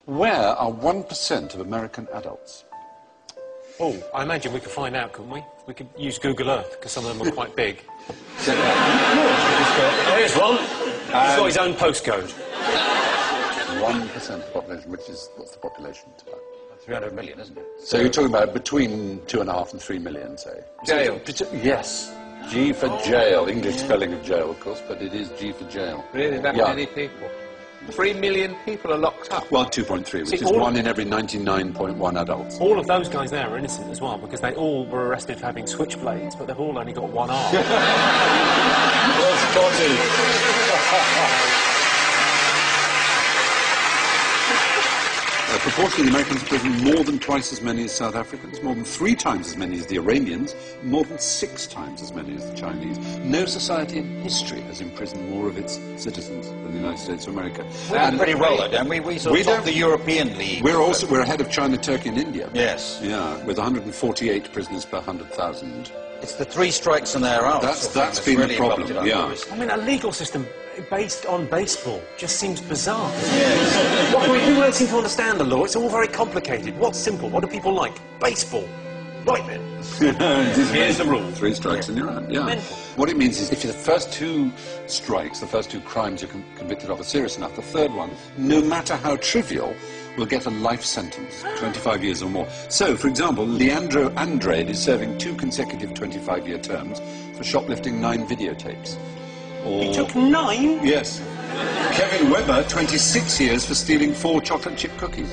Where are 1% of American adults? Oh, I imagine we could find out, couldn't we? We could use Google Earth, because some of them are quite big. There's one. He's got his own postcode. 1% of the population, which is, what's the population? It's about 300 million, isn't it? So you're talking about between 2.5 and 3 million, say? Jail. Yes. G for jail. English spelling of jail, of course, but it is G for jail. Really, that many people? 3 million people are locked up? Well, 2.3, which is 1 in every 99.1 adults. All of those guys there are innocent as well, because they all were arrested for having switchblades, but they've all only got one arm. Well spotted. Proportionally, the Americans prison more than twice as many as South Africans, more than 3 times as many as the Iranians, more than 6 times as many as the Chinese. No society in history has imprisoned more of its citizens than the United States of America. We're pretty well, though, don't we? We sort of top the European League. We're ahead of China, Turkey and India. Yes. Yeah, with 148 prisoners per 100,000. It's the 3 strikes and they're out. That's been really the problem, yeah. I mean, a legal system based on baseball just seems bizarre. Yes. People don't seem to understand the law. It's all very complicated. What's simple? What do people like? Baseball. Right then. Here's the rule. 3 strikes and you're out, yeah. Mental. What it means is if the first 2 strikes, the first 2 crimes you're convicted of are serious enough, the third one, no matter how trivial, will get a life sentence, 25 years or more. So, for example, Leandro Andrade is serving 2 consecutive 25-year terms for shoplifting 9 videotapes. Or... He took 9? Yes. Kevin Webber, 26 years for stealing 4 chocolate chip cookies.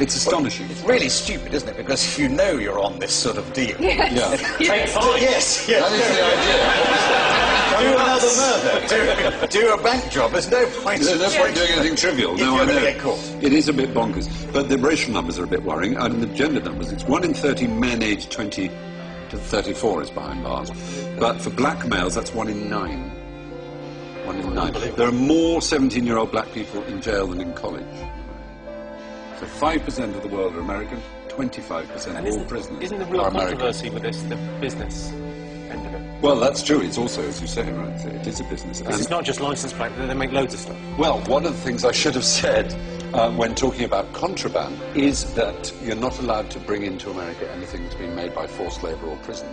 It's astonishing. It's really stupid, isn't it? Because you know you're on this sort of deal. Yes. Yeah. Take 5. Yes. That is Do another murder. Do a bank job. There's no point. There's no point doing anything trivial. If No, you're I know. going to get caught. It is a bit bonkers. But the racial numbers are a bit worrying. And the gender numbers, it's 1 in 30 men aged 20 to 34 is behind bars. But for black males, that's 1 in 9. 1 in 9. There are more 17-year-old black people in jail than in college. So 5% of the world are American, 25% of all prisoners Isn't the real are American. controversy with this the business end of it? Well, that's true. It's also, as you say, right, it is a business. Because it's not just license plate, they make loads of stuff. Well, one of the things I should have said when talking about contraband is that you're not allowed to bring into America anything that's been made by forced labour or prison.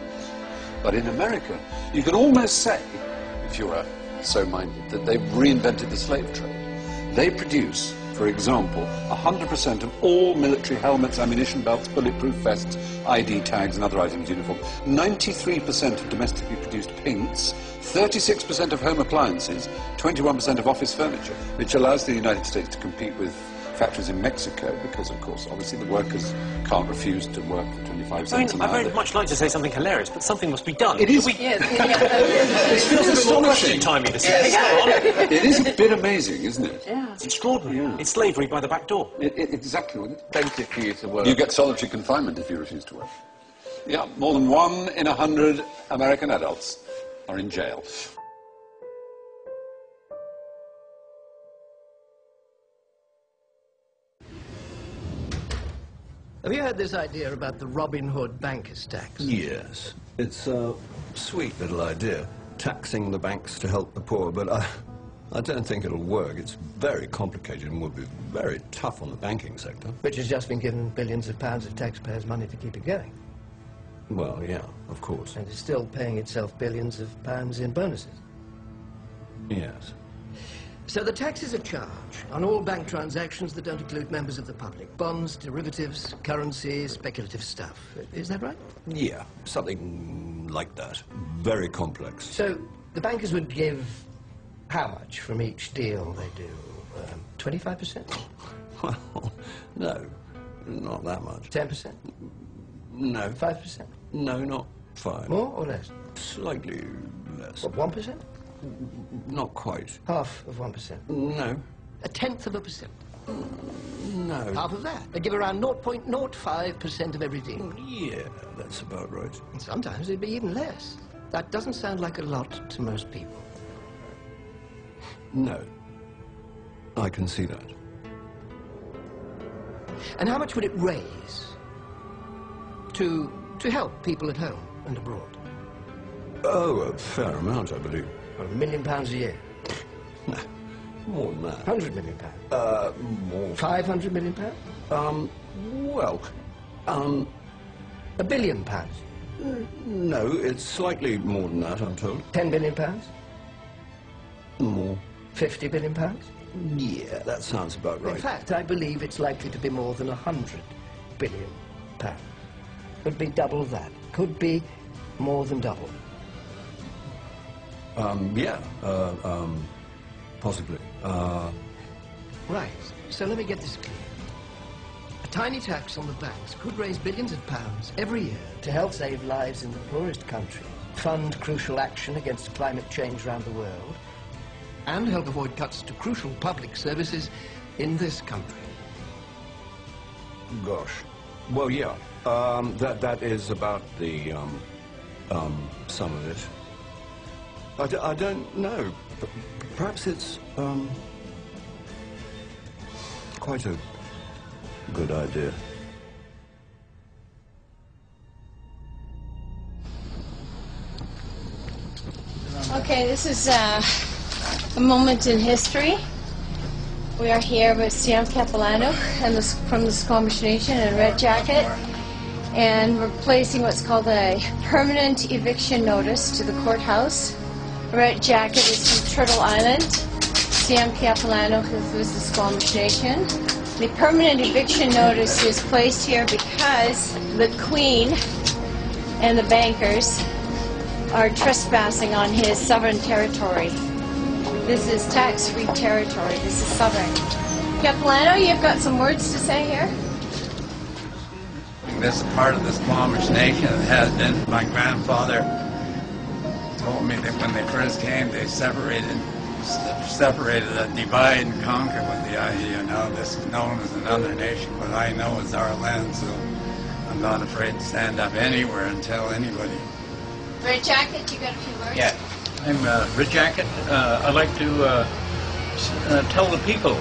But in America, you can almost say, if you were so minded, that they've reinvented the slave trade. They produce, for example, 100% of all military helmets, ammunition belts, bulletproof vests, ID tags and other items uniform, 93% of domestically produced paints, 36% of home appliances, 21% of office furniture, which allows the United States to compete with factories in Mexico because, of course, obviously the workers can't refuse to work for 25 cents an hour. I'd very much like to say something hilarious, but something must be done. It is. Yes. It feels astonishing. Timey to say. Yes. It is a bit amazing, isn't it? Yeah. It's extraordinary. Yeah. It's slavery by the back door. Exactly what it is. Plenty for you to work. You get solitary confinement if you refuse to work. Yeah, more than 1 in 100 American adults are in jail. Have you heard this idea about the Robin Hood bankers' tax? Yes. It's a sweet little idea, taxing the banks to help the poor, but I don't think it'll work. It's very complicated and would be very tough on the banking sector. Which has just been given billions of pounds of taxpayers' money to keep it going. Well, yeah, of course. And is still paying itself billions of pounds in bonuses. Yes. So the tax is a charge on all bank transactions that don't include members of the public. Bonds, derivatives, currency, speculative stuff. Is that right? Yeah, something like that. Very complex. So the bankers would give how much from each deal they do? 25%? Well, no, not that much. 10%? No. 5%? No, not 5. More or less? Slightly less. What, 1%? Not quite. Half of 1%? No. 0.1%? No. Half of that. They give around 0.05% of every deal. Yeah, that's about right. And sometimes it'd be even less. That doesn't sound like a lot to most people. No. I can see that. And how much would it raise to help people at home and abroad? Oh, a fair amount, I believe. Well, £1 million a year. No, more than that. 100 million pounds? More. 500 million pounds? Well, £1 billion? no, it's slightly more than that, I'm told. £10 billion? More. £50 billion? Yeah, that sounds about right. In fact, I believe it's likely to be more than £100 billion. Could be double that. Could be more than double. Yeah, possibly. Right, so let me get this clear. A tiny tax on the banks could raise billions of pounds every year to help save lives in the poorest countries, fund crucial action against climate change around the world, and help avoid cuts to crucial public services in this country. Gosh. Well, yeah. That is about the, sum of it. I don't know. Perhaps it's, quite a good idea. Okay, this is a moment in history. We are here with Sam Capilano and from the Squamish Nation in Red Jacket, and we're placing what's called a permanent eviction notice to the courthouse. Red Jacket is from Turtle Island. Sam Capilano is the Squamish Nation. The permanent eviction notice is placed here because the Queen and the bankers are trespassing on his sovereign territory. This is tax-free territory. This is sovereign. Capilano, you've got some words to say here? This is part of the Squamish Nation. It has been. My grandfather told me that when they first came, they separated, divide and conquer with the idea. Now this is known as another nation, but I know it's our land, so I'm not afraid to stand up anywhere and tell anybody. Red Jacket, you got a few words? Yeah, I'm Red Jacket. I'd like to tell the people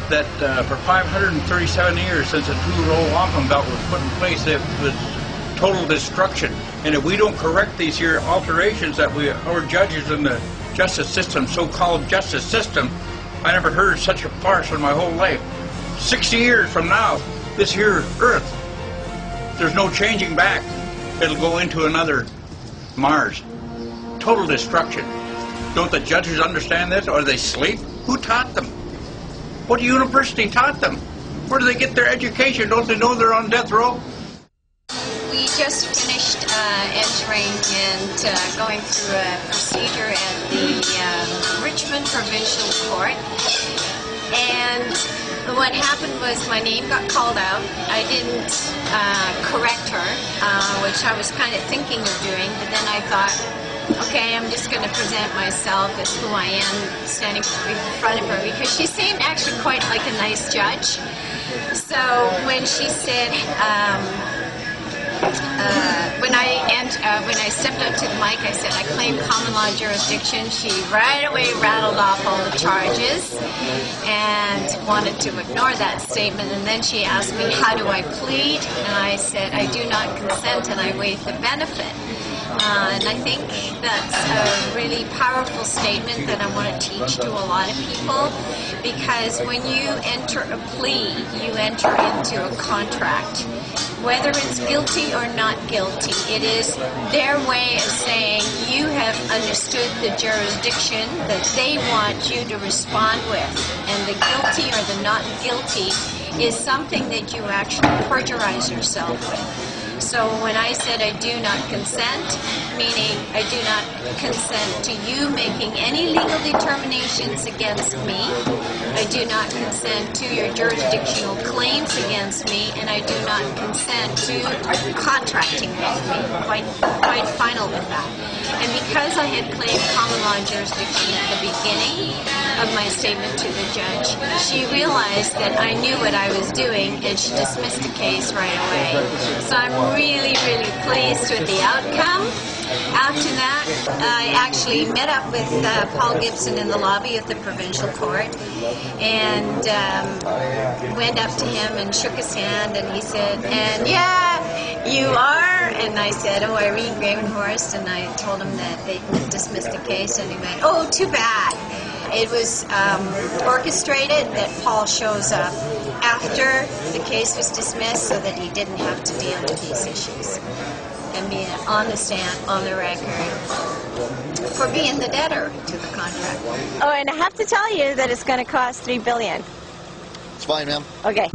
that for 537 years since the two-row wampum belt was put in place, it was total destruction. And if we don't correct these here alterations that our judges in the justice system, so-called justice system, I never heard such a farce in my whole life. 60 years from now, this here earth, there's no changing back. It'll go into another Mars. Total destruction. Don't the judges understand this, or they sleep? Who taught them? What university taught them? Where do they get their education? Don't they know they're on death row? We just finished entering and going through a procedure at the Richmond Provincial Court, and what happened was my name got called out. I didn't correct her, which I was kind of thinking of doing, but then I thought, okay, I'm just going to present myself as who I am standing in front of her, because she seemed actually quite like a nice judge. So when she said, when I stepped up to the mic, I said I claim common law jurisdiction. She right away rattled off all the charges and wanted to ignore that statement. And then she asked me, how do I plead? And I said, I do not consent and I waive the benefit. And I think that's a really powerful statement that I want to teach to a lot of people, because when you enter a plea, you enter into a contract. Whether it's guilty or not guilty, it is their way of saying you have understood the jurisdiction that they want you to respond with. And the guilty or the not guilty is something that you actually perjurize yourself with. So when I said I do not consent, meaning I do not consent to you making any legal determinations against me, I do not consent to your jurisdictional claims against me, and I do not consent to contracting with me. Quite final with that. And because I had claimed common law jurisdiction at the beginning of my statement to the judge, she realized that I knew what I was doing, and she dismissed the case right away. So I'm really, really pleased with the outcome. After that, I actually met up with Paul Gibson in the lobby of the provincial court, and went up to him and shook his hand, and he said, and yeah, you are? And I said, oh, Irene Gravenhorst, and I told him that they dismissed the case, and he went, oh, too bad. It was orchestrated that Paul shows up after the case was dismissed so that he didn't have to deal with these issues. And being on the stand, on the record, for being the debtor to the contract. Oh, and I have to tell you that it's going to cost $3 billion. It's fine, ma'am. Okay.